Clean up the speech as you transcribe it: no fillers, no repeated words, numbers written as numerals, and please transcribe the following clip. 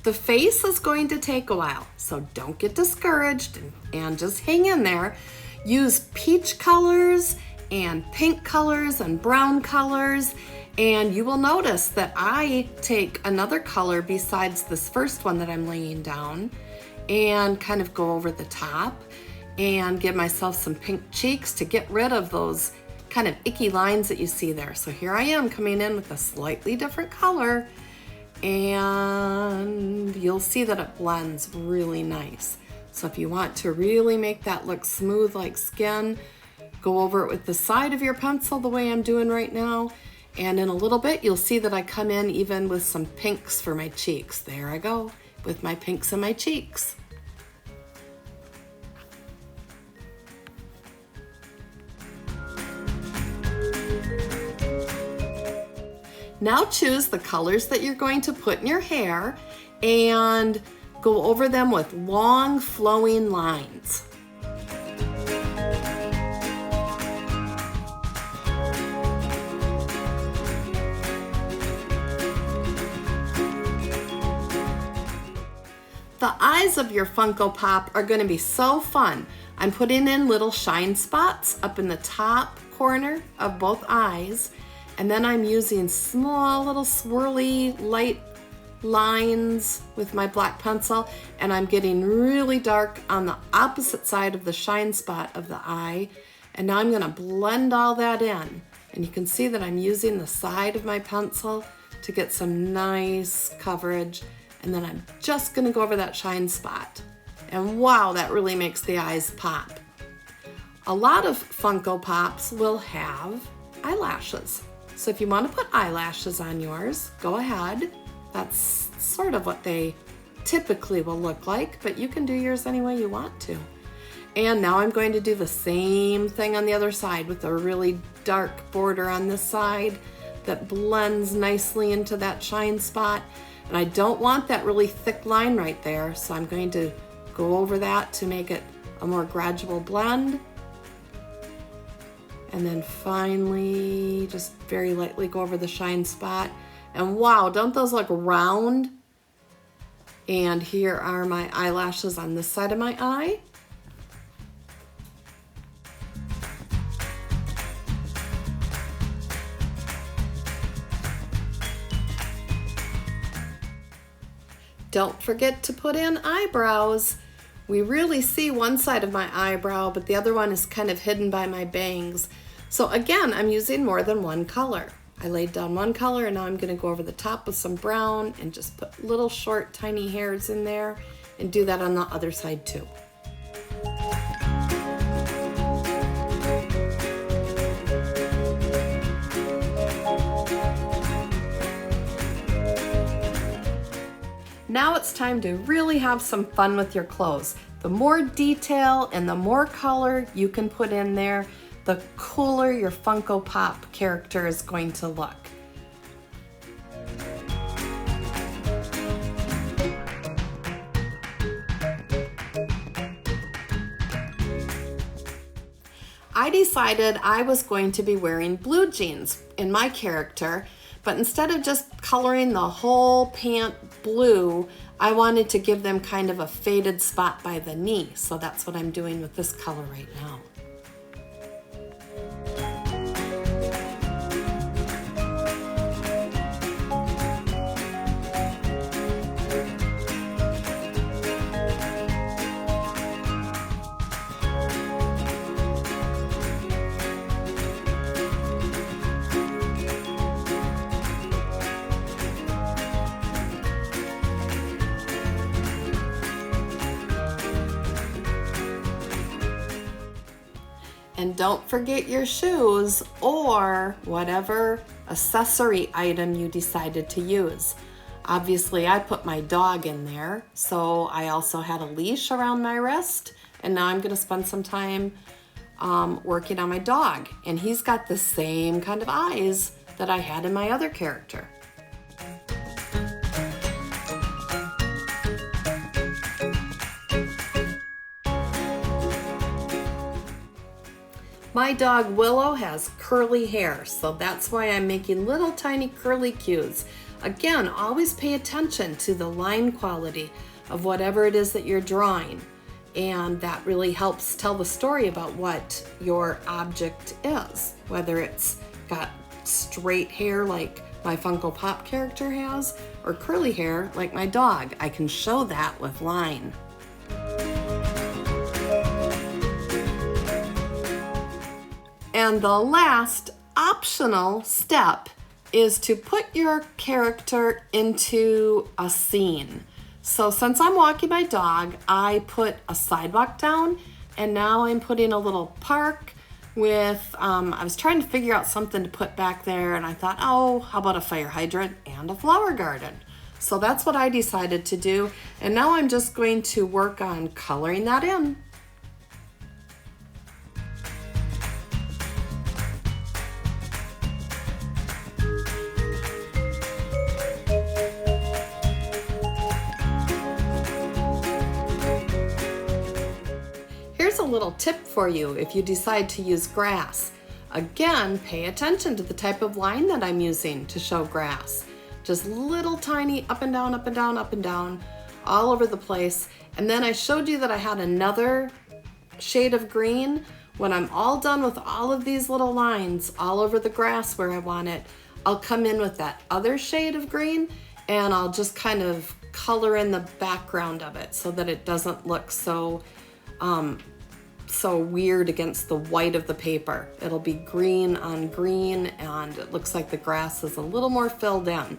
The face is going to take a while, so don't get discouraged and just hang in there. Use peach colors and pink colors and brown colors, and you will notice that I take another color besides this first one that I'm laying down and kind of go over the top and give myself some pink cheeks to get rid of those kind of icky lines that you see there. So here I am coming in with a slightly different color, and you'll see that it blends really nice. So if you want to really make that look smooth like skin, go over it with the side of your pencil the way I'm doing right now. And in a little bit, you'll see that I come in even with some pinks for my cheeks. There I go, with my pinks in my cheeks. Now choose the colors that you're going to put in your hair and go over them with long flowing lines. The eyes of your Funko Pop are going to be so fun. I'm putting in little shine spots up in the top corner of both eyes, and then I'm using small little swirly light lines with my black pencil, and I'm getting really dark on the opposite side of the shine spot of the eye. And now I'm going to blend all that in, and you can see that I'm using the side of my pencil to get some nice coverage, and then I'm just going to go over that shine spot. And wow, that really makes the eyes pop. A lot of Funko Pops will have eyelashes. So if you want to put eyelashes on yours, go ahead. That's sort of what they typically will look like, but you can do yours any way you want to. And now I'm going to do the same thing on the other side with a really dark border on this side that blends nicely into that shine spot. And I don't want that really thick line right there, so I'm going to go over that to make it a more gradual blend. And then finally, just very lightly go over the shine spot. And wow, don't those look round? And here are my eyelashes on this side of my eye. Don't forget to put in eyebrows. We really see one side of my eyebrow, but the other one is kind of hidden by my bangs. So again, I'm using more than one color. I laid down one color, and now I'm going to go over the top with some brown and just put little short tiny hairs in there, and do that on the other side too. Now it's time to really have some fun with your clothes. The more detail and the more color you can put in there, the cooler your Funko Pop character is going to look. I decided I was going to be wearing blue jeans in my character, but instead of just coloring the whole pant blue, I wanted to give them kind of a faded spot by the knee. So that's what I'm doing with this color right now. And don't forget your shoes or whatever accessory item you decided to use. Obviously, I put my dog in there, so I also had a leash around my wrist, and now I'm gonna spend some time working on my dog. And he's got the same kind of eyes that I had in my other character. My dog Willow has curly hair, so that's why I'm making little tiny curly cues. Again, always pay attention to the line quality of whatever it is that you're drawing. And that really helps tell the story about what your object is. Whether it's got straight hair like my Funko Pop character has, or curly hair like my dog. I can show that with line. And the last optional step is to put your character into a scene. So since I'm walking my dog, I put a sidewalk down, and now I'm putting a little park with, I was trying to figure out something to put back there, and I thought, oh, how about a fire hydrant and a flower garden? So that's what I decided to do, and now I'm just going to work on coloring that in. Here's a little tip for you if you decide to use grass. Again, pay attention to the type of line that I'm using to show grass. Just little tiny up and down, up and down, up and down, all over the place. And then I showed you that I had another shade of green. When I'm all done with all of these little lines all over the grass where I want it, I'll come in with that other shade of green, and I'll just kind of color in the background of it so that it doesn't look so weird against the white of the paper. It'll be green on green, and it looks like the grass is a little more filled in.